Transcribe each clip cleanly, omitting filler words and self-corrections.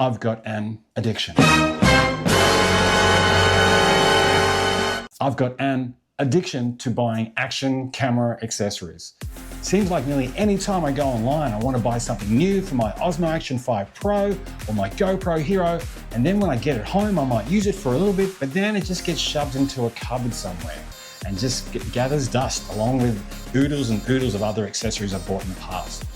I've got an addiction. I've got an addiction to buying action camera accessories. Seems like nearly any time I go online, I want to buy something new for my Osmo Action 5 Pro or my GoPro Hero, and then when I get it home, I might use it for a little bit, but then it just gets shoved into a cupboard somewhere and just gathers dust along with oodles and oodles of other accessories I've bought in the past.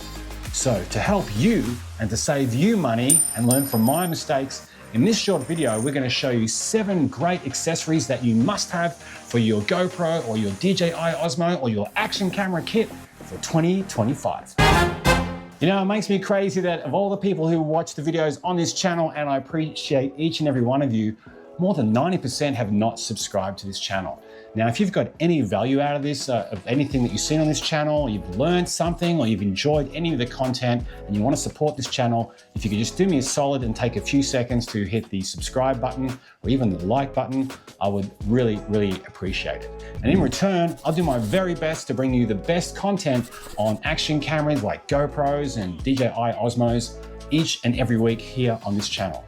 So to help you and to save you money and learn from my mistakes, in this short video, we're going to show you 7 great accessories that you must have for your GoPro or your DJI Osmo or your action camera kit for 2025. You know, it makes me crazy that of all the people who watch the videos on this channel, and I appreciate each and every one of you, more than 90% have not subscribed to this channel. Now, if you've got any value out of this, of anything that you've seen on this channel, you've learned something or you've enjoyed any of the content and you want to support this channel, if you could just do me a solid and take a few seconds to hit the subscribe button or even the like button, I would really, really appreciate it. And in return, I'll do my very best to bring you the best content on action cameras like GoPros and DJI Osmos each and every week here on this channel.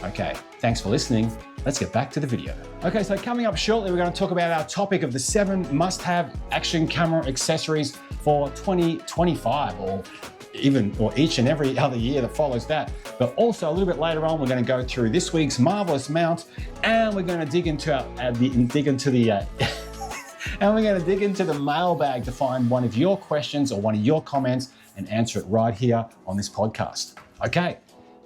Okay, thanks for listening. Let's get back to the video. Okay, so coming up shortly, we're going to talk about our topic of the 7 must-have action camera accessories for 2025 or each and every other year that follows that. But also a little bit later on, we're going to go through this week's Marvellous Mount, and we're going to dig into the mailbag to find one of your questions or one of your comments and answer it right here on this podcast. Okay.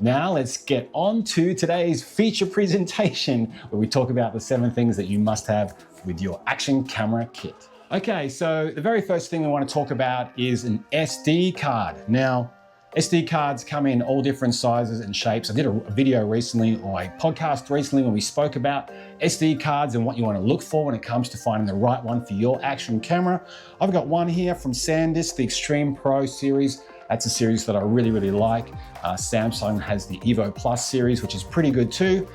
Now let's get on to today's feature presentation where we talk about the 7 things that you must have with your action camera kit. Okay, so the very first thing we want to talk about is an SD card. Now, SD cards come in all different sizes and shapes. I did a video recently or a podcast recently when we spoke about SD cards and what you want to look for when it comes to finding the right one for your action camera. I've got one here from SanDisk, the Extreme Pro series. That's a series that I really, really like. Samsung has the Evo Plus series, which is pretty good too.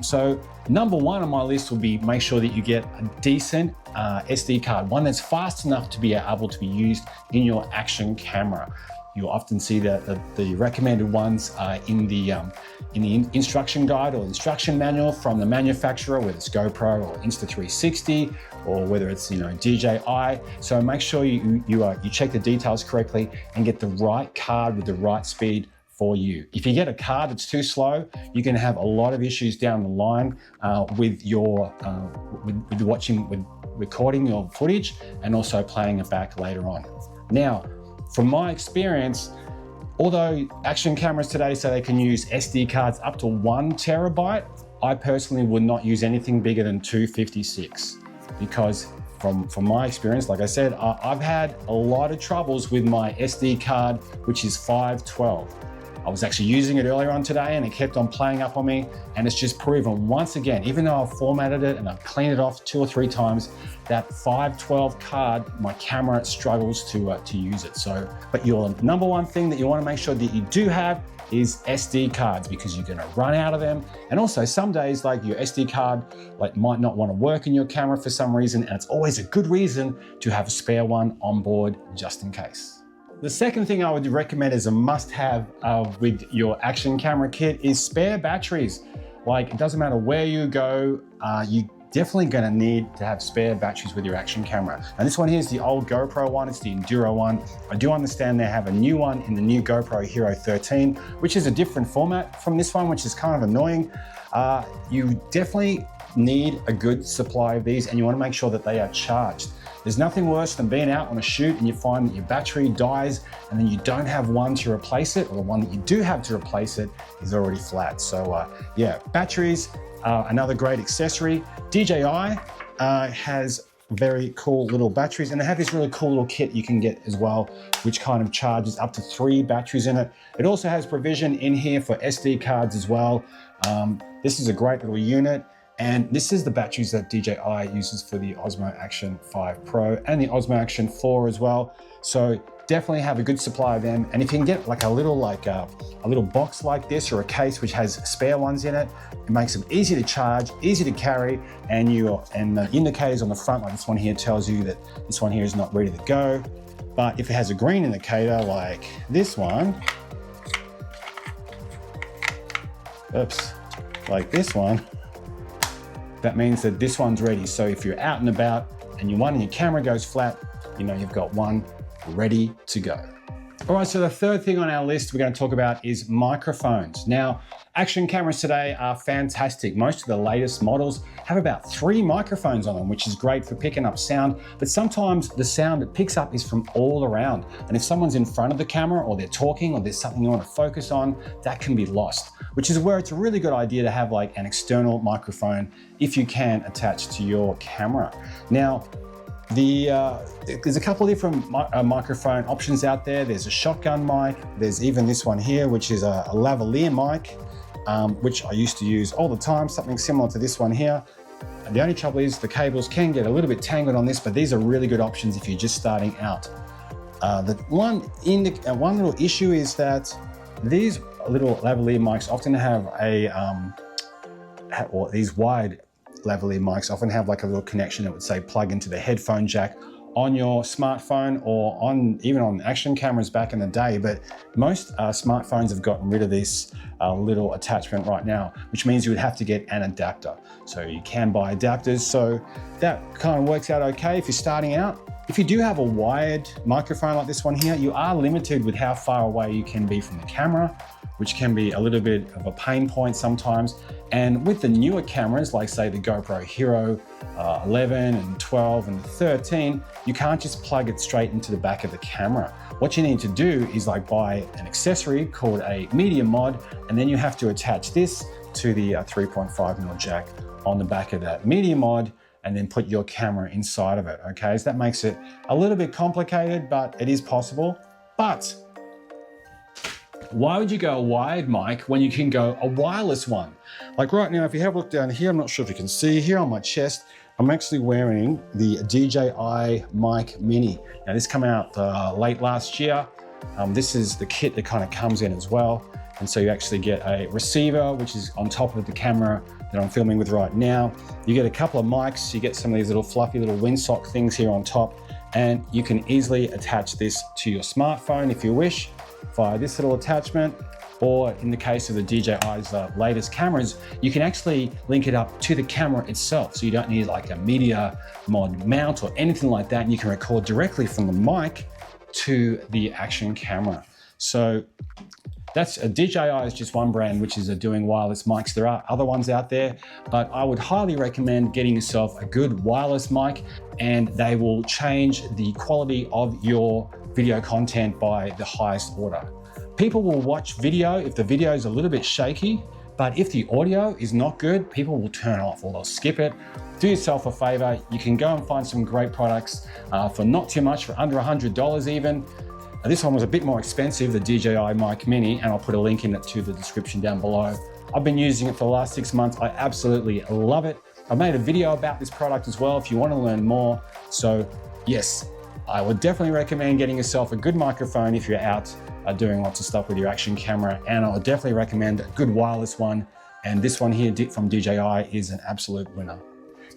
So number 1 on my list will be make sure that you get a decent SD card, one that's fast enough to be able to be used in your action camera. You'll often see the recommended ones in the instruction guide or instruction manual from the manufacturer, whether it's GoPro or Insta360 or whether it's DJI. So make sure you check the details correctly and get the right card with the right speed for you. If you get a card that's too slow, you can have a lot of issues down the line with recording your footage and also playing it back later on. Now, from my experience, although action cameras today say they can use SD cards up to 1 terabyte, I personally would not use anything bigger than 256 because from my experience, like I said, I've had a lot of troubles with my SD card, which is 512. I was actually using it earlier on today and it kept on playing up on me, and it's just proven once again, even though I've formatted it and I've cleaned it off 2 or 3 times, that 512 card, my camera struggles to use it. So, but your number 1 thing that you want to make sure that you do have is SD cards, because you're going to run out of them. And also some days, like your SD card might not want to work in your camera for some reason, and it's always a good reason to have a spare one on board just in case. The second thing I would recommend as a must-have with your action camera kit is spare batteries. Like, it doesn't matter where you go, you definitely going to need to have spare batteries with your action camera. And this one here is the old GoPro one, it's the Enduro one. I do understand they have a new one in the new GoPro Hero 13, which is a different format from this one, which is kind of annoying. You definitely need a good supply of these, and you want to make sure that they are charged. There's nothing worse than being out on a shoot and you find that your battery dies and then you don't have one to replace it, or the one that you do have to replace it is already flat. So yeah, batteries are another great accessory. DJI has very cool little batteries, and they have this really cool little kit you can get as well, which kind of charges up to 3 batteries in it. It also has provision in here for SD cards as well. This is a great little unit. And this is the batteries that DJI uses for the Osmo Action 5 Pro and the Osmo Action 4 as well. So definitely have a good supply of them. And if you can get like a little box like this or a case which has spare ones in it, it makes them easy to charge, easy to carry, and the indicators on the front, like this one here, tells you that this one here is not ready to go. But if it has a green indicator like this one, oops, like this one, that means that this one's ready. So if you're out and about and your camera goes flat, you know you've got one ready to go. All right, so the third thing on our list we're going to talk about is microphones. Now, action cameras today are fantastic. Most of the latest models have about 3 microphones on them, which is great for picking up sound, but sometimes the sound it picks up is from all around. And if someone's in front of the camera or they're talking or there's something you want to focus on, that can be lost, which is where it's a really good idea to have like an external microphone if you can attach to your camera. Now, there's a couple of different microphone options out there. There's a shotgun mic. There's even this one here, which is a lavalier mic, which I used to use all the time, something similar to this one here. And the only trouble is the cables can get a little bit tangled on this, but these are really good options if you're just starting out. The one little issue is that these little lavalier mics often have these wide lavalier mics often have like a little connection that would say plug into the headphone jack on your smartphone or even on action cameras back in the day. But most smartphones have gotten rid of this little attachment right now, which means you would have to get an adapter. So you can buy adapters. So that kind of works out okay if you're starting out. If you do have a wired microphone like this one here, you are limited with how far away you can be from the camera, which can be a little bit of a pain point sometimes. And with the newer cameras, like say the GoPro Hero 11 and 12 and 13, you can't just plug it straight into the back of the camera. What you need to do is like buy an accessory called a media mod, and then you have to attach this to the 3.5mm jack on the back of that media mod, and then put your camera inside of it, okay? So that makes it a little bit complicated, but it is possible. But why would you go a wired mic when you can go a wireless one? Like right now, if you have a look down here, I'm not sure if you can see here on my chest, I'm actually wearing the DJI Mic Mini. Now this came out late last year. This is the kit that kind of comes in as well. And so you actually get a receiver, which is on top of the camera that I'm filming with right now. You get a couple of mics, you get some of these little fluffy little windsock things here on top, and you can easily attach this to your smartphone if you wish via this little attachment, or in the case of the DJI's latest cameras, you can actually link it up to the camera itself. So you don't need like a media mod mount or anything like that, and you can record directly from the mic to the action camera. So that's DJI is just one brand which is doing wireless mics. There are other ones out there, but I would highly recommend getting yourself a good wireless mic, and they will change the quality of your video content by the highest order. People will watch video if the video is a little bit shaky, but if the audio is not good, people will turn off or they'll skip it. Do yourself a favor, you can go and find some great products for not too much, for under $100 even. This one was a bit more expensive, the DJI Mic Mini, and I'll put a link in it to the description down below. I've been using it for the last 6 months. I absolutely love it. I've made a video about this product as well if you want to learn more. So yes, I would definitely recommend getting yourself a good microphone if you're out doing lots of stuff with your action camera, and I would definitely recommend a good wireless one. And this one here from DJI is an absolute winner.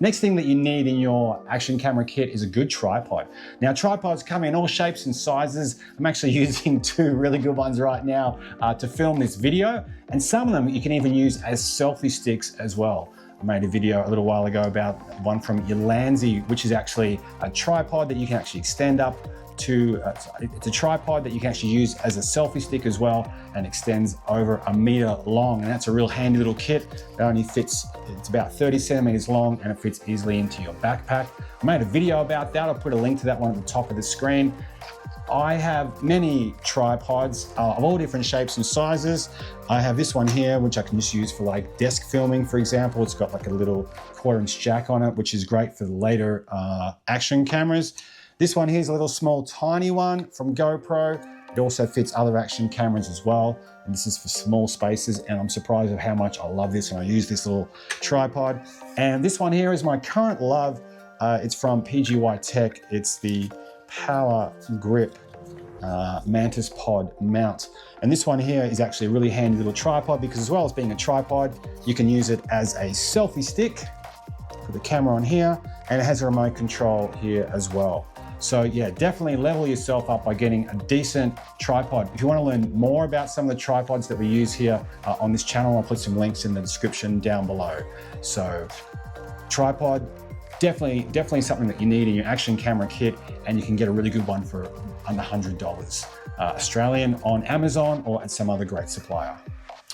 Next thing that you need in your action camera kit is a good tripod. Now tripods come in all shapes and sizes. I'm actually using 2 really good ones right now to film this video, and some of them you can even use as selfie sticks as well. I made a video a little while ago about one from Yolanzi, which is actually a tripod that you can actually extend up to, it's a tripod that you can actually use as a selfie stick as well, and extends over 1 meter long. And that's a real handy little kit. It only fits, it's about 30 centimeters long, and it fits easily into your backpack. I made a video about that. I'll put a link to that one at the top of the screen. I have many tripods of all different shapes and sizes. I have this one here, which I can just use for like desk filming, for example. It's got like a little 1/4-inch jack on it, which is great for the later action cameras. This one here is a little small, tiny one from GoPro. It also fits other action cameras as well. And this is for small spaces, and I'm surprised at how much I love this, and I use this little tripod. And this one here is my current love. It's from PGY Tech. It's the Power Grip Mantis Pod mount. And this one here is actually a really handy little tripod, because as well as being a tripod, you can use it as a selfie stick. Put the camera on here, and it has a remote control here as well. So yeah, definitely level yourself up by getting a decent tripod. If you want to learn more about some of the tripods that we use here on this channel, I'll put some links in the description down below. So tripod, definitely something that you need in your action camera kit, and you can get a really good one for under $100 Australian on Amazon or at some other great supplier.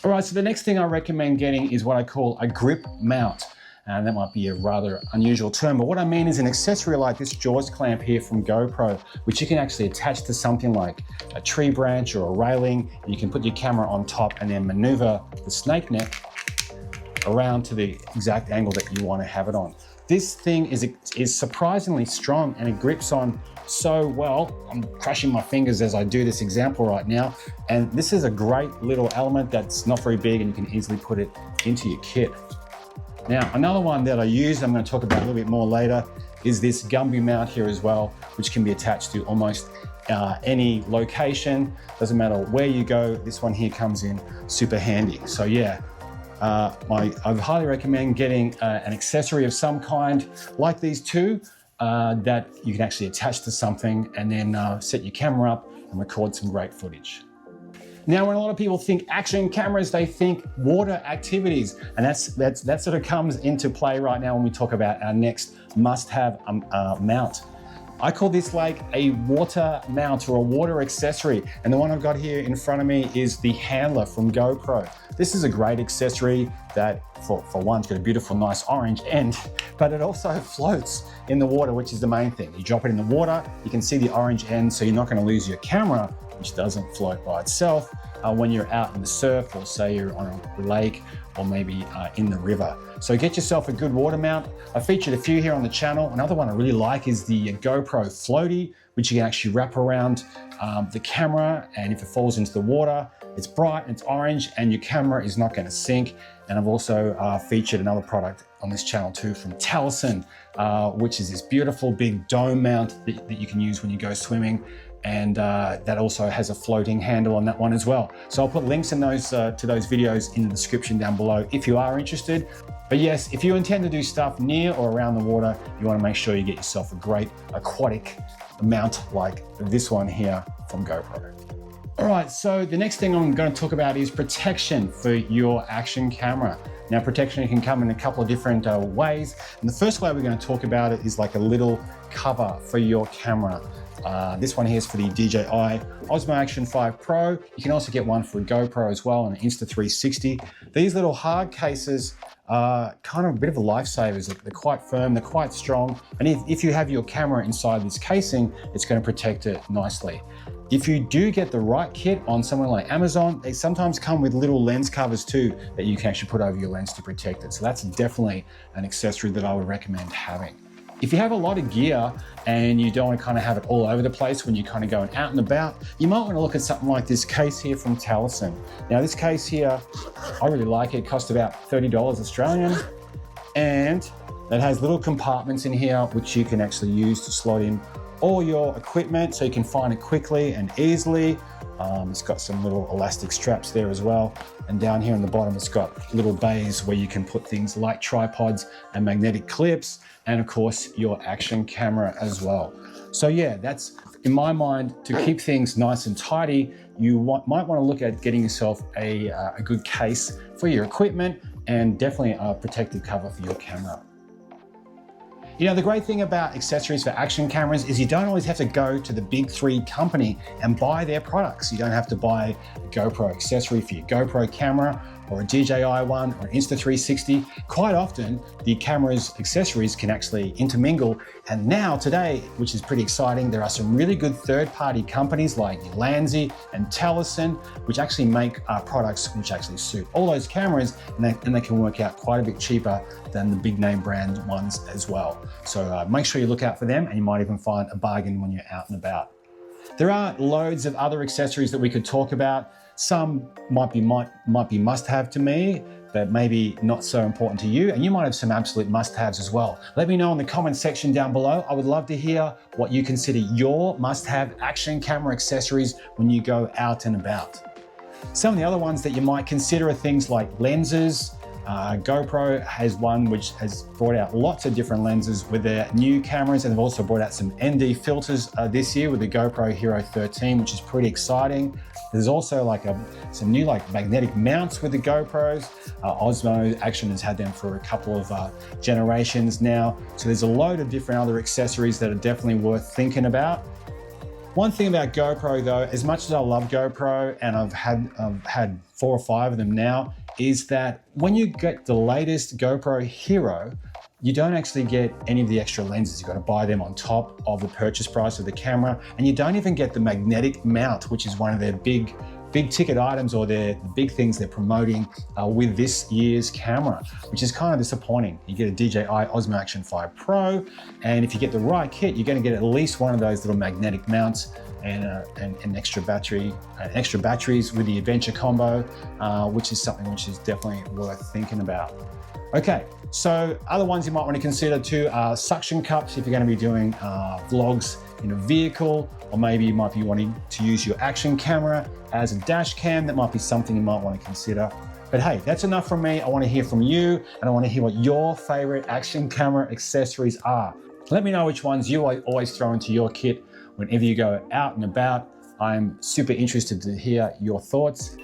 All right, so the next thing I recommend getting is what I call a grip mount. And that might be a rather unusual term, but what I mean is an accessory like this Jaws clamp here from GoPro, which you can actually attach to something like a tree branch or a railing. And you can put your camera on top and then maneuver the snake neck around to the exact angle that you want to have it on. This thing is surprisingly strong and it grips on so well. I'm crushing my fingers as I do this example right now. And this is a great little element that's not very big and you can easily put it into your kit. Now, another one that I use, I'm going to talk about a little bit more later, is this Gumby mount here as well, which can be attached to almost any location. Doesn't matter where you go, this one here comes in super handy. So yeah, I highly recommend getting an accessory of some kind like these two that you can actually attach to something and then set your camera up and record some great footage. Now, when a lot of people think action cameras, they think water activities, and that sort of comes into play right now when we talk about our next must-have mount. I call this like a water mount or a water accessory, and the one I've got here in front of me is the handler from GoPro. This is a great accessory that, for one, it's got a beautiful, nice orange end, but it also floats in the water, which is the main thing. You drop it in the water, you can see the orange end, so you're not going to lose your camera, which doesn't float by itself when you're out in the surf, or say you're on a lake or maybe in the river. So get yourself a good water mount. I featured a few here on the channel. Another one I really like is the GoPro floaty, which you can actually wrap around the camera, and if it falls into the water, it's bright, it's orange, and your camera is not going to sink. And I've also featured another product on this channel too from Taliesin, which is this beautiful big dome mount that you can use when you go swimming. And that also has a floating handle on that one as well. So I'll put links in those to those videos in the description down below if you are interested. But yes, if you intend to do stuff near or around the water, you want to make sure you get yourself a great aquatic mount like this one here from GoPro. All right, so the next thing I'm going to talk about is protection for your action camera. Now, protection can come in a couple of different ways. And the first way we're going to talk about it is like a little cover for your camera. This one here is for the DJI Osmo Action 5 Pro. You can also get one for a GoPro as well and an Insta360. These little hard cases are kind of a bit of a lifesavers. They're quite firm, they're quite strong. And if you have your camera inside this casing, it's going to protect it nicely. If you do get the right kit on somewhere like Amazon, they sometimes come with little lens covers too that you can actually put over your lens to protect it. So that's definitely an accessory that I would recommend having. If you have a lot of gear and you don't want to kind of have it all over the place when you're kind of going out and about, you might want to look at something like this case here from Taliesin. Now this case here, I really like it. It cost about $30 Australian, and it has little compartments in here which you can actually use to slot in all your equipment so you can find it quickly and easily. It's got some little elastic straps there as well. And down here on the bottom, it's got little bays where you can put things like tripods and magnetic clips, and of course your action camera as well. So yeah, that's, in my mind, to keep things nice and tidy, you might want to look at getting yourself a good case for your equipment, and definitely a protective cover for your camera. You know, the great thing about accessories for action cameras is you don't always have to go to the big three company and buy their products. You don't have to buy a GoPro accessory for your GoPro camera or a DJI one or an Insta360. Quite often, the camera's accessories can actually intermingle. And now today, which is pretty exciting, there are some really good third-party companies like Lanzi and Taliesin, which actually make products which actually suit all those cameras, and they can work out quite a bit cheaper than the big name brand ones as well. So make sure you look out for them, and you might even find a bargain when you're out and about. There are loads of other accessories that we could talk about. Some might be must-have to me, but maybe not so important to you, and you might have some absolute must-haves as well. Let me know in the comment section down below. I would love to hear what you consider your must-have action camera accessories when you go out and about. Some of the other ones that you might consider are things like lenses, GoPro has one which has brought out lots of different lenses with their new cameras, and they've also brought out some ND filters this year with the GoPro Hero 13, which is pretty exciting. There's also like some new like magnetic mounts with the GoPros. Osmo Action has had them for a couple of generations now. So there's a load of different other accessories that are definitely worth thinking about. One thing about GoPro though, as much as I love GoPro, and I've had 4 or 5 of them now, is that when you get the latest GoPro Hero, you don't actually get any of the extra lenses. You've got to buy them on top of the purchase price of the camera, and you don't even get the magnetic mount, which is one of their big ticket items, or the big things they're promoting with this year's camera, which is kind of disappointing. You get a DJI Osmo Action 5 Pro, and if you get the right kit, you're going to get at least one of those little magnetic mounts and an extra battery, extra batteries with the adventure combo, which is something which is definitely worth thinking about. Okay, so other ones you might want to consider too are suction cups if you're going to be doing vlogs in a vehicle, or maybe you might be wanting to use your action camera as a dash cam. That might be something you might want to consider. But hey, that's enough from me. I want to hear from you, and I want to hear what your favorite action camera accessories are. Let me know which ones you always throw into your kit whenever you go out and about. I'm super interested to hear your thoughts.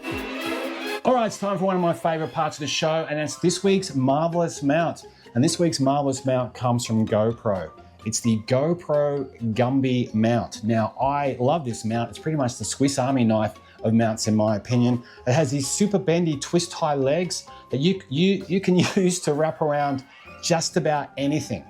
All right, it's time for one of my favorite parts of the show, and it's this week's Marvellous Mount. And this week's Marvellous Mount comes from GoPro. It's the GoPro Gumby mount. Now, I love this mount. It's pretty much the Swiss Army knife of mounts, in my opinion. It has these super bendy twist tie legs that you can use to wrap around just about anything,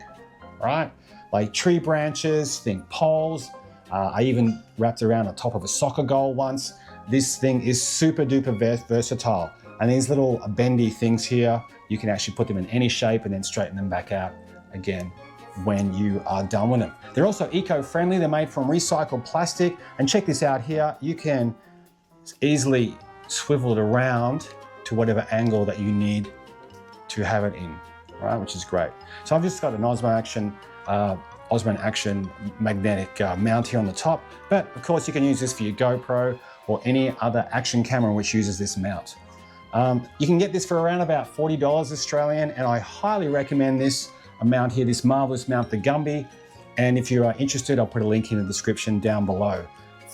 right? Like tree branches, think poles. I even wrapped around the top of a soccer goal once. This thing is super duper versatile. And these little bendy things here, you can actually put them in any shape and then straighten them back out again when you are done with them. They're also eco-friendly. They're made from recycled plastic. And check this out here. You can easily swivel it around to whatever angle that you need to have it in, right? Which is great. So I've just got an Osmo Action magnetic mount here on the top. But of course you can use this for your GoPro or any other action camera which uses this mount. You can get this for around about $40 Australian, and I highly recommend this mount here, this Marvellous Mount, the Gumby. And if you are interested, I'll put a link in the description down below.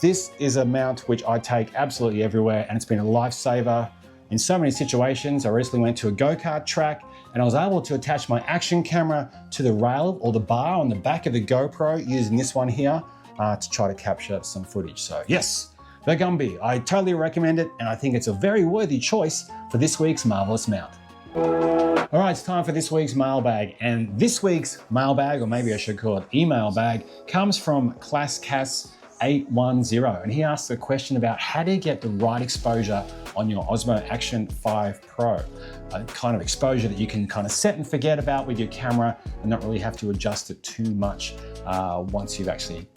This is a mount which I take absolutely everywhere, and it's been a lifesaver in so many situations. I recently went to a go-kart track and I was able to attach my action camera to the rail or the bar on the back of the GoPro using this one here to try to capture some footage. So yes, the Gumby, I totally recommend it, and I think it's a very worthy choice for this week's Marvellous Mount. All right, it's time for this week's mailbag, and this week's mailbag, or maybe I should call it email bag, comes from ClassCass810, and he asks a question about how do you get the right exposure on your Osmo Action 5 Pro, a kind of exposure that you can kind of set and forget about with your camera and not really have to adjust it too much once you've actually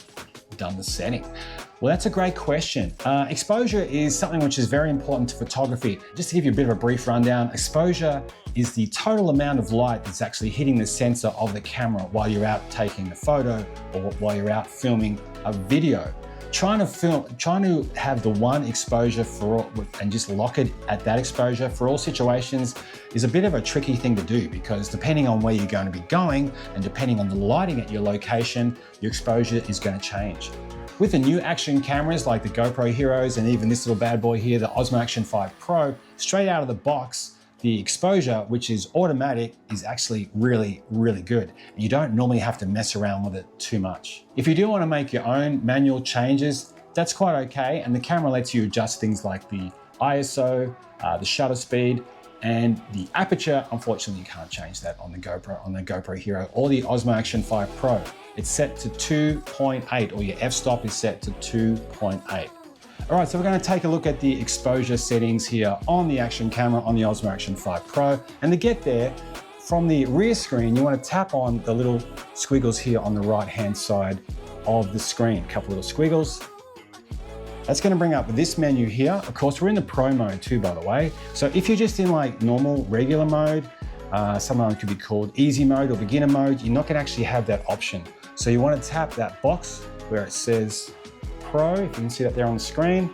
done the setting. Well, that's a great question. Exposure is something which is very important to photography. Just to give you a bit of a brief rundown, exposure is the total amount of light that's actually hitting the sensor of the camera while you're out taking a photo or while you're out filming a video. Trying to have the one exposure for all, and just lock it at that exposure for all situations is a bit of a tricky thing to do, because depending on where you're going to be going and depending on the lighting at your location, your exposure is going to change. With the new action cameras like the GoPro Heroes and even this little bad boy here, the Osmo Action 5 Pro, straight out of the box, the exposure, which is automatic, is actually really, really good. You don't normally have to mess around with it too much. If you do want to make your own manual changes, that's quite okay. And the camera lets you adjust things like the ISO, the shutter speed, and the aperture. Unfortunately, you can't change that on the GoPro Hero or the Osmo Action 5 Pro. It's set to 2.8, or your f-stop is set to 2.8. All right, so we're going to take a look at the exposure settings here on the action camera on the Osmo Action 5 Pro. And to get there, from the rear screen, you want to tap on the little squiggles here on the right-hand side of the screen. A couple little squiggles. That's going to bring up this menu here. Of course, we're in the Pro mode too, by the way. So if you're just in like normal, regular mode, sometimes it could be called easy mode or beginner mode, you're not going to actually have that option. So you want to tap that box where it says Pro, if you can see that there on the screen.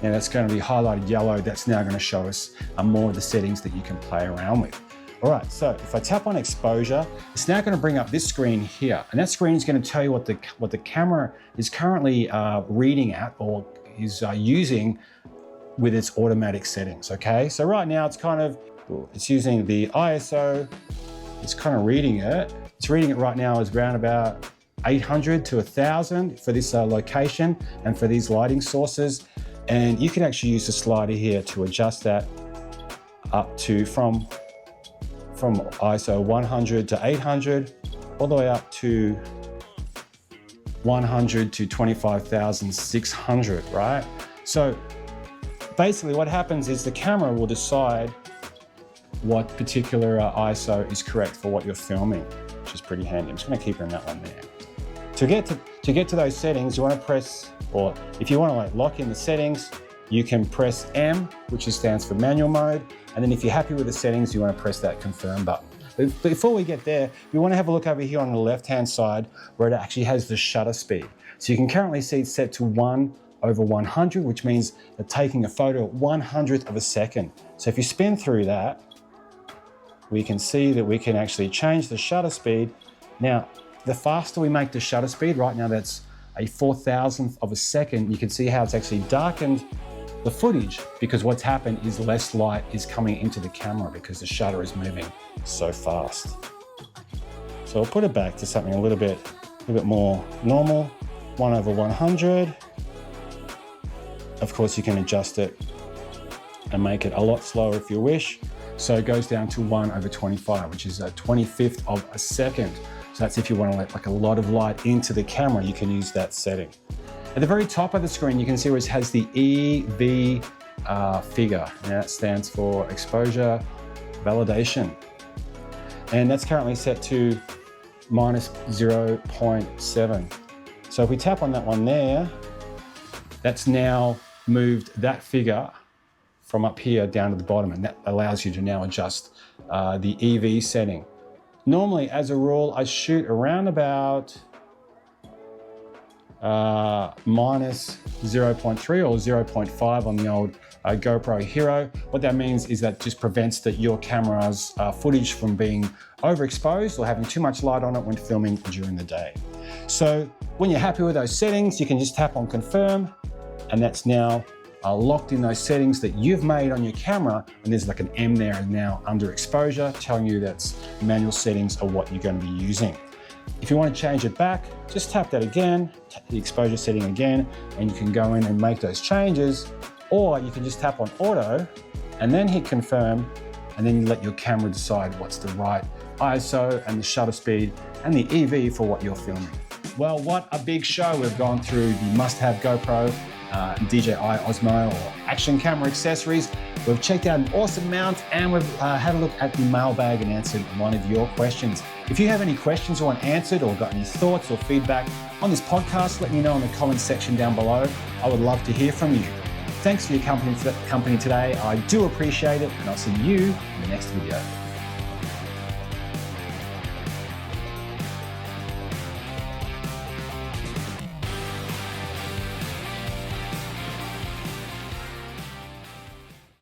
Now that's going to be highlighted yellow. That's now going to show us more of the settings that you can play around with. All right, so if I tap on exposure, it's now going to bring up this screen here. And that screen is going to tell you what the camera is currently reading at or is using with its automatic settings, okay? So right now it's using the ISO, it's kind of reading it. It's reading it right now as around about 800 to 1000 for this location and for these lighting sources. And you can actually use the slider here to adjust that up to from ISO 100 to 800, all the way up to 100 to 25,600, right? So basically what happens is the camera will decide what particular ISO is correct for what you're filming, which is pretty handy. I'm just gonna keep it in that one there. To get to those settings, you wanna press, or if you wanna lock in the settings, you can press M, which stands for manual mode. And then if you're happy with the settings, you wanna press that confirm button. But before we get there, we wanna have a look over here on the left-hand side where it actually has the shutter speed. So you can currently see it's set to 1/100, which means they're taking a photo at 1/100th of a second. So if you spin through that, we can see that we can actually change the shutter speed. Now, the faster we make the shutter speed, right now that's a 4,000th of a second, you can see how it's actually darkened the footage, because what's happened is less light is coming into the camera because the shutter is moving so fast. So I'll put it back to something a little bit more normal, 1/100. Of course, you can adjust it and make it a lot slower if you wish. So it goes down to 1/25, which is a 25th of a second. So that's if you want to let a lot of light into the camera, you can use that setting. At the very top of the screen, you can see where it has the EV figure. And that stands for exposure validation. And that's currently set to -0.7. So if we tap on that one there, that's now moved that figure from up here down to the bottom, and that allows you to now adjust the EV setting. Normally, as a rule, I shoot around about -0.3 or 0.5 on the old GoPro Hero. What that means is that just prevents your camera's footage from being overexposed or having too much light on it when filming during the day. So when you're happy with those settings, you can just tap on confirm, and that's now locked in those settings that you've made on your camera, and there's an M there now under exposure telling you that's manual settings are what you're going to be using. If you want to change it back, just tap that again, tap the exposure setting again, and you can go in and make those changes, or you can just tap on auto and then hit confirm, and then you let your camera decide what's the right ISO and the shutter speed and the EV for what you're filming. Well, what a big show. We've gone through the must-have GoPro, DJI Osmo or action camera accessories. We've checked out an awesome mount, and we've had a look at the mailbag and answered one of your questions. If you have any questions you want answered or got any thoughts or feedback on this podcast, let me know in the comments section down below. I would love to hear from you. Thanks for your company today. I do appreciate it, and I'll see you in the next video.